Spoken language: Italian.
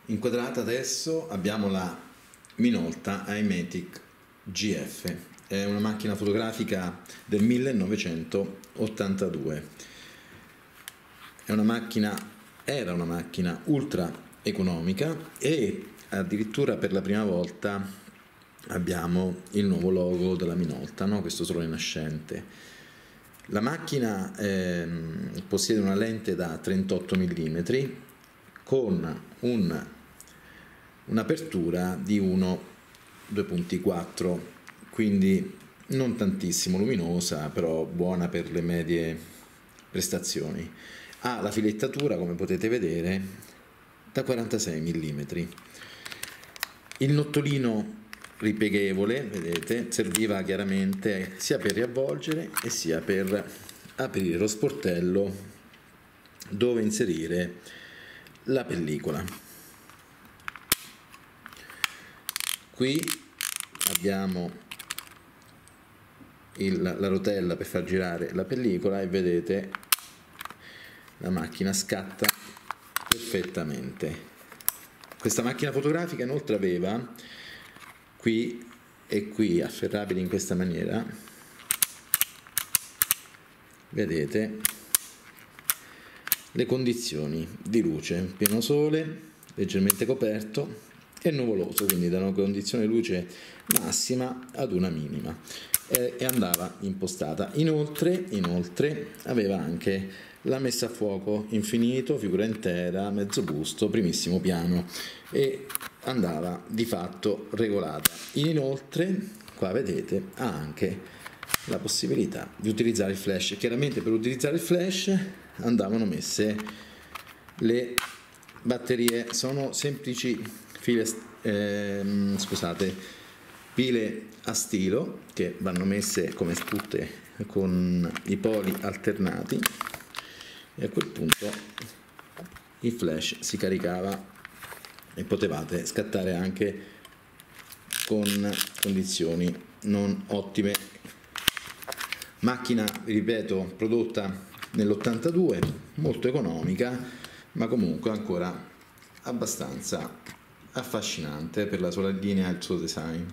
Inquadrata adesso abbiamo la Minolta iMatic GF, è una macchina fotografica del 1982, era una macchina ultra economica e addirittura per la prima volta abbiamo il nuovo logo della Minolta, no? Questo sole nascente. La macchina possiede una lente da 38 mm con un'apertura di 1,2.4, quindi non tantissimo luminosa, però buona per le medie prestazioni. Ha la filettatura, come potete vedere, da 46 mm. Il nottolino ripieghevole, vedete, serviva chiaramente sia per riavvolgere e sia per aprire lo sportello dove inserire la pellicola. Qui abbiamo la rotella per far girare la pellicola e vedete la macchina scatta perfettamente. Questa macchina fotografica inoltre aveva qui e qui afferrabili in questa maniera, vedete le condizioni di luce: pieno sole, leggermente coperto e nuvoloso, quindi da una condizione di luce massima ad una minima, e andava impostata. Inoltre aveva anche la messa a fuoco infinito, figura intera, mezzo busto, primissimo piano, e andava di fatto regolata. Inoltre qua vedete ha anche la possibilità di utilizzare il flash. Chiaramente per utilizzare il flash andavano messe le batterie, sono semplici pile a stilo che vanno messe come tutte con i poli alternati, e a quel punto il flash si caricava e potevate scattare anche con condizioni non ottime. Macchina, ripeto, prodotta nell'82, molto economica, ma comunque ancora abbastanza affascinante per la sua linea e il suo design.